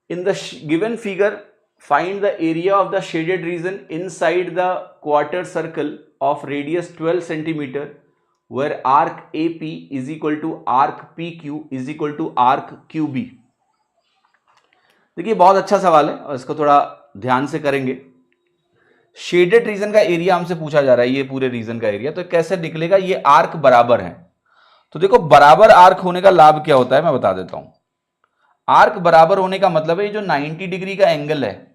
In the given figure, find the area of the shaded region inside the quarter circle of radius 12 centimeter where arc AP is equal to arc PQ is equal to arc QB. देखिए बहुत अच्छा सवाल है और इसको थोड़ा ध्यान से करेंगे. शेडेड रीजन का एरिया हमसे पूछा जा रहा है, ये पूरे रीजन का एरिया. तो कैसे निकलेगा? ये आर्क बराबर है. तो देखो बराबर आर्क होने का लाभ क्या होता है मैं बता देता हूं. आर्क बराबर होने का मतलब है ये जो 90 डिग्री का एंगल है,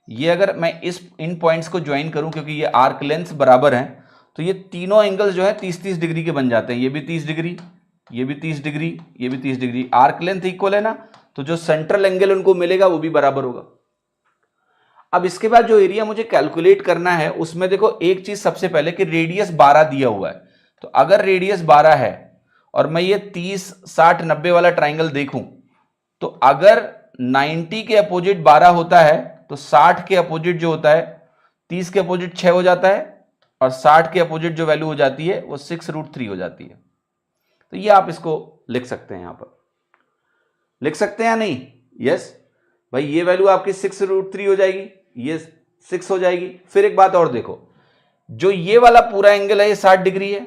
ये अगर मैं इन पॉइंट्स को ज्वाइन करूं, क्योंकि ये आर्क लेंथ बराबर है, तो ये तीनों एंगल्स जो है 30-30 डिग्री के बन जाते हैं. ये भी 30 डिग्री, ये भी 30 डिग्री, ये भी 30 डिग्री. आर्क लेंथ इक्वल है ना, तो जो सेंट्रल एंगल उनको मिलेगा वो भी बराबर होगा. अब इसके बाद जो एरिया मुझे कैलकुलेट करना है उसमें देखो एक चीज सबसे पहले कि रेडियस 12 दिया हुआ है. तो अगर रेडियस 12 है और मैं ये 30, 60, 90 वाला ट्राइंगल देखूं, तो अगर 90 के अपोजिट 12 होता है तो 60 के अपोजिट जो होता है 30 के अपोजिट 6 हो जाता है और 60 के अपोजिट जो वैल्यू हो जाती है वो 6√3 हो जाती है. तो ये आप इसको लिख सकते हैं, यहां पर लिख सकते हैं या नहीं? यस भाई, ये वैल्यू आपकी 6√3 हो जाएगी, ये 6 हो जाएगी. फिर एक बात और देखो, जो ये वाला पूरा एंगल है ये 60 डिग्री है,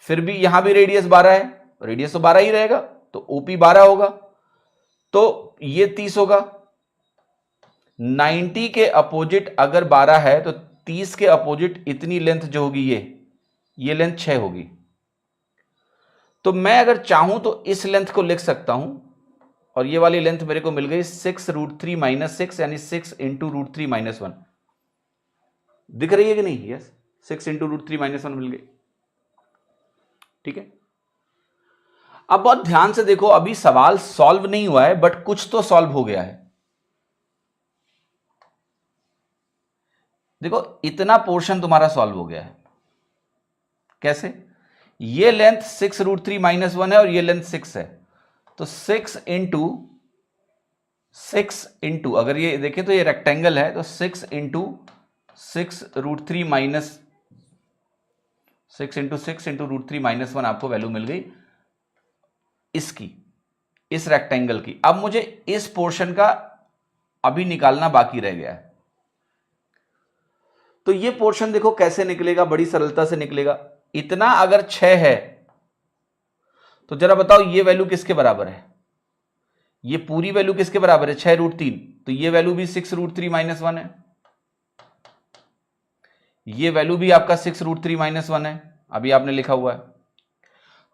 फिर भी यहां भी रेडियस 12 है, रेडियस तो 12 ही रहेगा, तो ओपी 12 होगा, तो ये 30 होगा. 90 के अपोजिट अगर 12 है तो 30 के अपोजिट इतनी लेंथ जो होगी ये लेंथ 6 होगी. तो मैं अगर चाहूं तो इस लेंथ को लिख सकता हूं और ये वाली लेंथ मेरे को मिल गई 6√3 - 6, यानी 6 × √3 - 1. दिख रही है कि नहीं? यस, 6 × √3 - 1 मिल गई. ठीक है. अब बहुत ध्यान से देखो, अभी सवाल सॉल्व नहीं हुआ है बट कुछ तो सॉल्व हो गया है. देखो इतना पोर्शन तुम्हारा सॉल्व हो गया है. कैसे? ये लेंथ 6√3 - 1 है और ये लेंथ 6 है, तो 6 × अगर ये देखें तो ये रेक्टेंगल है, तो 6 × 6√3 - 6 × 6 × √3 - 1 आपको वैल्यू मिल गई इसकी, इस रेक्टेंगल की. अब मुझे इस पोर्शन का अभी निकालना बाकी रह गया है. तो ये पोर्शन देखो कैसे निकलेगा, बड़ी सरलता से निकलेगा. इतना अगर 6 है तो जरा बताओ ये वैल्यू किसके बराबर है? ये पूरी वैल्यू किसके बराबर है? 6√3. तो ये वैल्यू भी 6√3 - 1 है, ये वैल्यू भी आपका 6√3 - 1 है, अभी आपने लिखा हुआ है.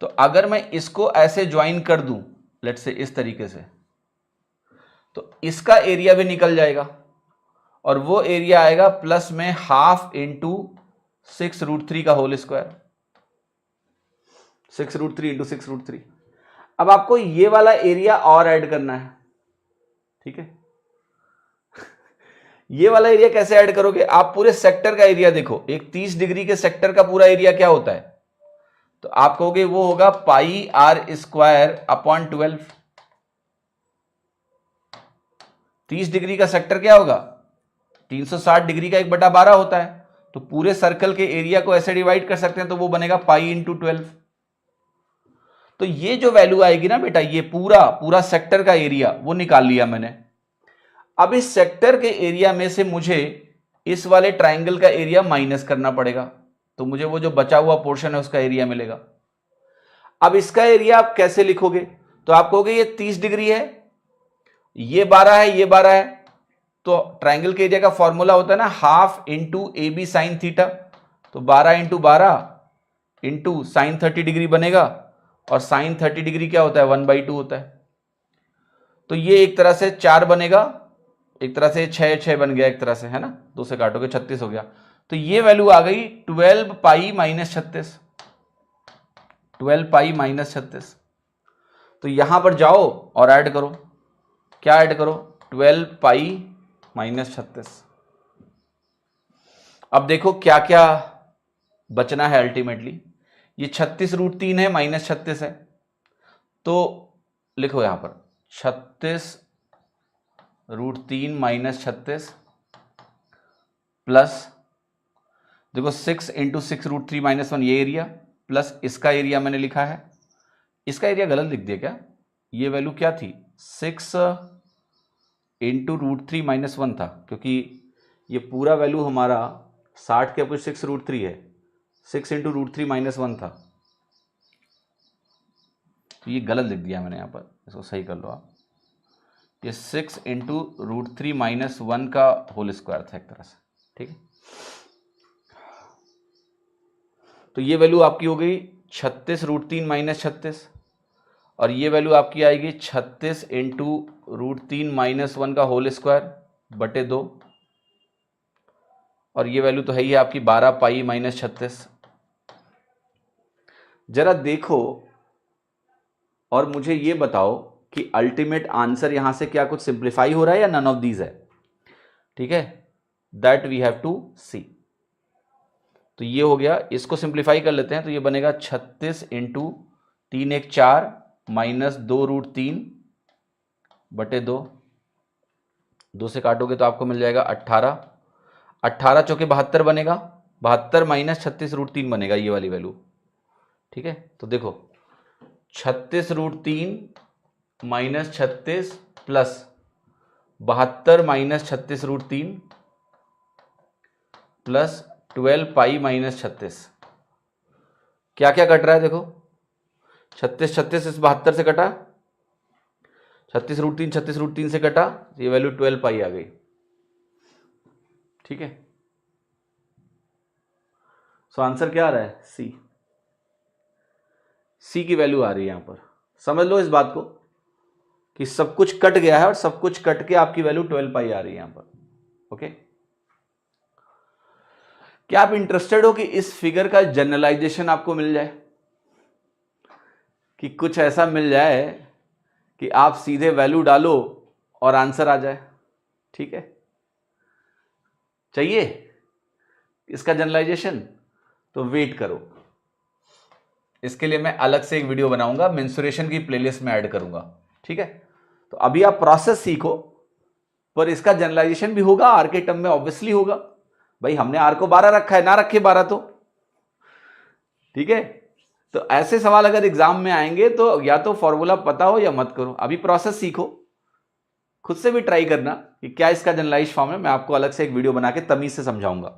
तो अगर मैं इसको ऐसे ज्वाइन कर दूं, लेट्स से इस तरीके से, तो इसका एरिया भी निकल जाएगा और वो एरिया आएगा प्लस में हाफ इंटू 6√3 का होल स्क्वायर, 6√3 × 6√3. अब आपको ये वाला एरिया और ऐड करना है. ठीक है. ये वाला एरिया कैसे ऐड करोगे? आप पूरे सेक्टर का एरिया देखो, एक 30 डिग्री के सेक्टर का पूरा एरिया क्या होता है? तो आप कहोगे वो होगा πr² / 12. 30 डिग्री का सेक्टर क्या होगा? 360 डिग्री का 1/12 होता है. तो पूरे सर्कल के एरिया को ऐसे डिवाइड कर सकते हैं, तो वो बनेगा π × 12. तो ये जो वैल्यू आएगी ना बेटा, ये पूरा सेक्टर का एरिया वो निकाल लिया मैंने. अब इस सेक्टर के एरिया में से मुझे इस वाले ट्राइंगल का एरिया माइनस करना पड़ेगा, तो मुझे वो जो बचा हुआ पोर्शन है उसका एरिया मिलेगा. अब इसका एरिया आप कैसे लिखोगे? तो आप कहोगे ये 30 डिग्री है, ये 12 है, ये 12 है, तो ट्राइंगल के एरिया का फॉर्मूला होता है ना half into AB sin theta. तो 12 × 12 इंटू साइन 30 डिग्री बनेगा, और साइन 30 डिग्री क्या होता है? 1/2 होता है. तो ये एक तरह से 4 बनेगा, एक तरह से 6 बन गया, एक तरह से, है ना, 2 से काटोगे 36 हो गया. तो ये वैल्यू आ गई 12π - 36, 12π - 36. तो यहां पर जाओ और ऐड करो. क्या ऐड करो? 12π - 36. अब देखो क्या क्या बचना है अल्टीमेटली. ये 36√3 है, -36 है, तो लिखो यहां पर 36√3 - 36 प्लस देखो 6 × 6√3 - 1 ये एरिया, प्लस इसका एरिया मैंने लिखा है. इसका एरिया गलत लिख दिया क्या? ये वैल्यू क्या थी? 6 इंटू √3 माइनस 1 था, क्योंकि ये पूरा वैल्यू हमारा 60 के अपोजिट 6 √3 है, 6 इंटू √3 माइनस 1 था। तो ये गलत लिख दिया मैंने यहाँ पर, इसको सही कर लो आप। ये 6 इंटू √3 माइनस 1 का होल स्क्वायर था एक तरह से, ठीक है। तो ये वैल्यू आपकी हो गई 36 √3 माइनस 36, और ये वैल्यू आपकी आएगी 36 इंटू √3 माइनस 1 का होल स्क्वायर बटे 2, और ये वैल्यू तो है ही आपकी 12 पाई माइनस 36। जरा देखो और मुझे ये बताओ कि अल्टीमेट आंसर यहां से क्या कुछ सिंप्लीफाई हो रहा है या नन ऑफ दीज है, ठीक है। दैट वी हैव टू सी। तो ये हो गया, इसको सिंप्लीफाई कर लेते हैं, तो ये बनेगा 36 इंटू 3 1 4 माइनस 2 √3 बटे 2, 2 से काटोगे तो आपको मिल जाएगा 18, 18 चौके 72 बनेगा, 72 माइनस 36 √3 बनेगा ये वाली वैल्यू, ठीक है। तो देखो 36 √3 minus 36 plus 72 minus 36 √3 plus 12 pi minus 36, क्या क्या कट रहा है देखो, 36 36 इस 72 से कटा, 36 √3 से कटा, ये वैल्यू 12 पाई आ गई, ठीक है। सो आंसर क्या आ रहा है, सी। सी की वैल्यू आ रही है यहां पर। समझ लो इस बात को कि सब कुछ कट गया है और सब कुछ कट के आपकी वैल्यू 12 पाई आ रही है यहां पर, ओके। क्या आप इंटरेस्टेड हो कि इस फिगर का जनरलाइजेशन आपको मिल जाए, कि कुछ ऐसा मिल जाए कि आप सीधे वैल्यू डालो और आंसर आ जाए, ठीक है। चाहिए इसका जनरलाइजेशन, तो वेट करो, इसके लिए मैं अलग से एक वीडियो बनाऊंगा, मेंसुरेशन की प्लेलिस्ट में ऐड करूंगा, ठीक है। तो अभी आप प्रोसेस सीखो, पर इसका जनरलाइजेशन भी होगा, आर के टर्म में ऑब्वियसली होगा। भाई हमने आर को 12 रखा है, ना रखे 12 तो, ठीक है। तो ऐसे सवाल अगर एग्जाम में आएंगे तो या तो फॉर्मूला पता हो या मत करो, अभी प्रोसेस सीखो, खुद से भी ट्राई करना कि क्या इसका जनरलाइज फॉर्म है। मैं आपको अलग से एक वीडियो बना के तमीज से समझाऊंगा।